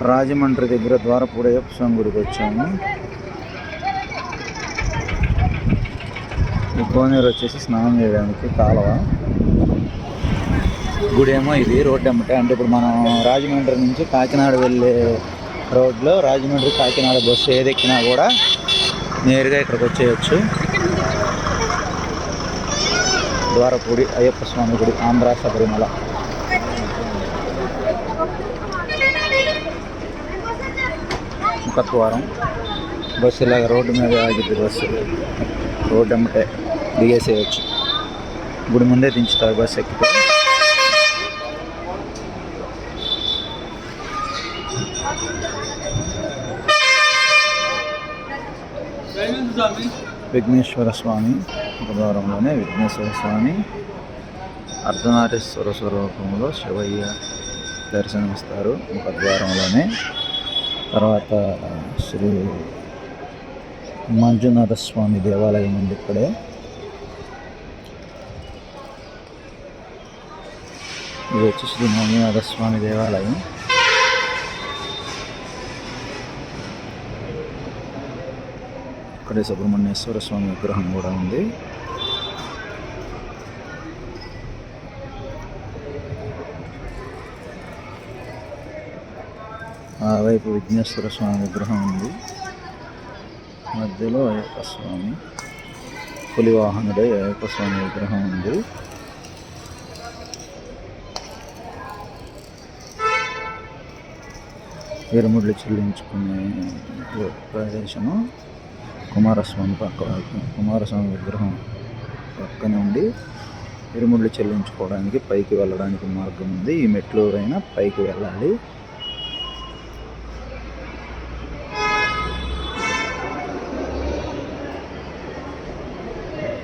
రాజమండ్రి దగ్గర ద్వారపూడి అయ్యప్ప స్వామి గుడికి వచ్చాము. ఈ కోనేరు వచ్చేసి స్నానం చేయడానికి కాలువ. గుడి ఏమో ఇది రోడ్డు అమ్మటే. అంటే ఇప్పుడు మనం రాజమండ్రి నుంచి కాకినాడ వెళ్ళే రోడ్లో రాజమండ్రి కాకినాడ బస్సు ఏదెక్కినా కూడా నేరుగా ఇక్కడికి వచ్చేయచ్చు. ద్వారపూడి అయ్యప్ప స్వామి గుడి, ఆంధ్ర శబరిమల. ముఖద్వారం. బస్సు ఇలాగ రోడ్డు మీద ఆగిద్ది. Bus road అమ్మటే దిగేసేయచ్చు. గుడి ముందే దించుతారు బస్సు ఎక్కితే. విఘ్నేశ్వర స్వామి ముఖద్వారంలోనే విఘ్నేశ్వర స్వామి అర్ధనారీశ్వర స్వరూపంలో శివయ్య దర్శనమిస్తారు ముఖద్వారంలోనే. తర్వాత శ్రీ మంజునాథ స్వామి దేవాలయం ఉంది ఇక్కడే. ఇది వచ్చి శ్రీ మంజునాథ స్వామి దేవాలయం. ఇక్కడే సుబ్రహ్మణ్యేశ్వర స్వామి విగ్రహం కూడా ఉంది. ఆ వైపు విఘ్నేశ్వర స్వామి విగ్రహం ఉంది. మధ్యలో అయ్యప్ప స్వామి పులివాహనుడై అయ్యప్ప స్వామి విగ్రహం ఉంది. ఇరుముడులు చెల్లించుకునే ప్రదేశము కుమారస్వామి కుమారస్వామి విగ్రహం పక్కన ఉండి ఇరుముడులు చెల్లించుకోవడానికి పైకి వెళ్ళడానికి మార్గం ఉంది. ఈ మెట్లు అయినా పైకి వెళ్ళాలి.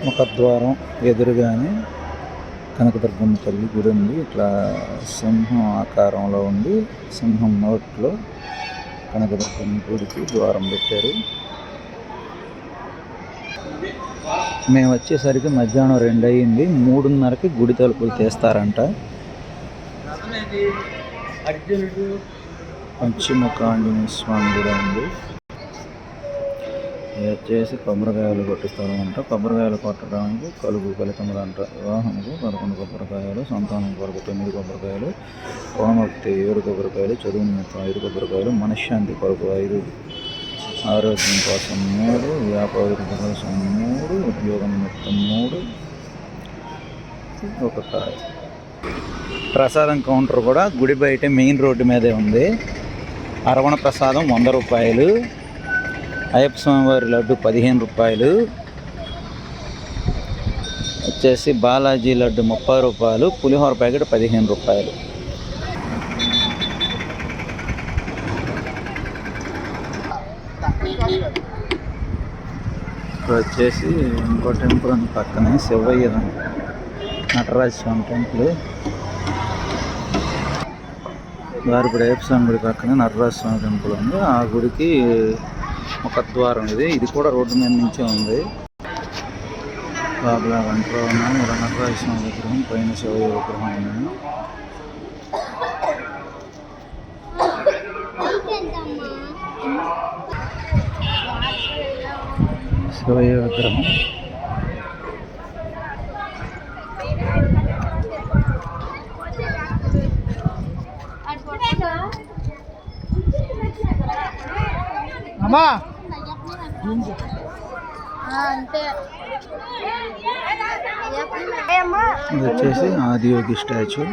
ముఖద్వారం ఎదురుగానే కనకదుర్గమ్మ తల్లి గుడి ఉంది. ఇట్లా సింహం ఆకారంలో ఉండి సింహం నోట్లో కనకదుర్గమ్మ గుడికి ద్వారం పెట్టారు. మేము వచ్చేసరికి మధ్యాహ్నం 2 అయ్యింది. 3:30కి గుడి తలుపులు తీస్తారంట. పంచముఖ ఆంజనేయ స్వామి కూడా ఉంది. ఇది వచ్చేసి కొబ్బరికాయలు కొట్టిస్తారంట. కొబ్బరికాయలు కొట్టడానికి కలుగు ఫలితములు అంట. వివాహముకు 11 కొబ్బరికాయలు, సంతానం కొరకు 9 కొబ్బరికాయలు, హోమభక్తి 7 కొబ్బరికాయలు, చదువు నిమిత్తం 5 కొబ్బరికాయలు, మనశ్శాంతి కొరకు 5, ఆరోగ్యం కోసం 3, వ్యాపారం కోసం 3, ఉద్యోగం నిమిత్తం 3, 1 కాయ. ప్రసాదం కౌంటర్ కూడా గుడి బయట మెయిన్ రోడ్డు మీదే ఉంది. అరవణ ప్రసాదం 100 రూపాయలు, అయ్యప్ప స్వామివారి లడ్డు 15 రూపాయలు, వచ్చేసి బాలాజీ లడ్డు 30 రూపాయలు, పులిహోర ప్యాకెట్ 15 రూపాయలు. ఇక్కడ వచ్చేసి ఇంకో టెంపుల్ ఉంది పక్కనే, శివయ్య నటరాజ స్వామి టెంపుల్. ద్వారపూడి అయ్యప్ప స్వామి గుడి పక్కనే నటరాజ స్వామి టెంపుల్ ఉంది. ఆ గుడికి ముఖద్వారం ఇది కూడా రోడ్డు మీద నుంచే ఉంది. బాబులా వంటలో ఉన్నాను. నటరాజ స్వామి విగ్రహం, పైన శివయ్య విగ్రహం ఉన్నాయి. శివయ్య విగ్రహం. అమ్మా ఇది వచ్చేసి ఆదియోగి స్టాచ్యూ.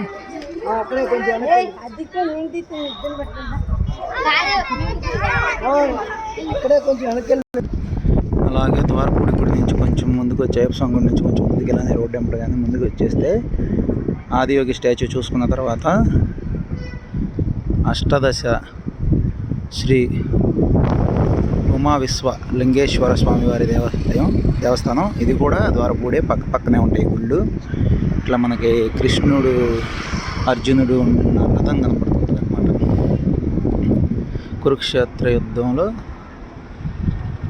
అలాగే ద్వారపూడి గుడి నుంచి కొంచెం ముందుకు వచ్చి అయ్యప్ప స్వామి గుడి నుంచి కొంచెం ముందుకు వెళ్ళాలి. రోడ్డు ఎంపర్ కానీ ముందుకు వచ్చేస్తే ఆదియోగి స్టాచ్యూ చూసుకున్న తర్వాత అష్టాదశ శ్రీ ఉమా విశ్వ లింగేశ్వర స్వామి వారి దేవస్థానం. ఇది కూడా ద్వారపూడే పక్కనే ఉంటాయి గుళ్ళు. ఇట్లా మనకి కృష్ణుడు అర్జునుడు ఉన్న రథం కనపడుతుంది అన్నమాట. కురుక్షేత్ర యుద్ధంలో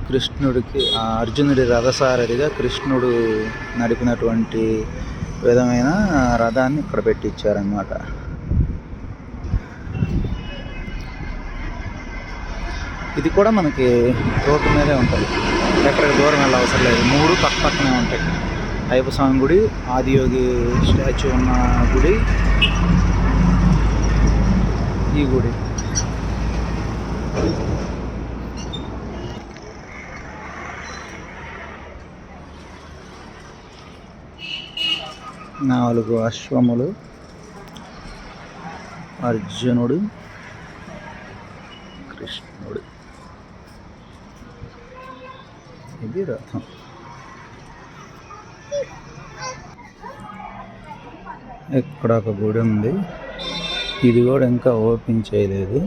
కృష్ణుడికి అర్జునుడి రథసారథిగా కృష్ణుడు నడిపినటువంటి విధమైన రథాన్ని ఇక్కడ పెట్టించారన్నమాట. ఇది కూడా మనకి రోడ్డు మీదే ఉంటుంది, ఎక్కడికి దూరం వెళ్ళ అవసరం లేదు. 3 పక్క పక్కనే ఉంటాయి. అయ్యప్ప స్వామి గుడి, ఆదియోగి స్టాచ్యూ ఉన్న గుడి, ఈ గుడి. నాలుగు అశ్వములు, అర్జునుడు, కృష్ణుడు, ఇది రథం. ఇక్కడ ఒక గుడి ఉంది, ఇది కూడా ఇంకా ఓపెన్ చేయలేదు.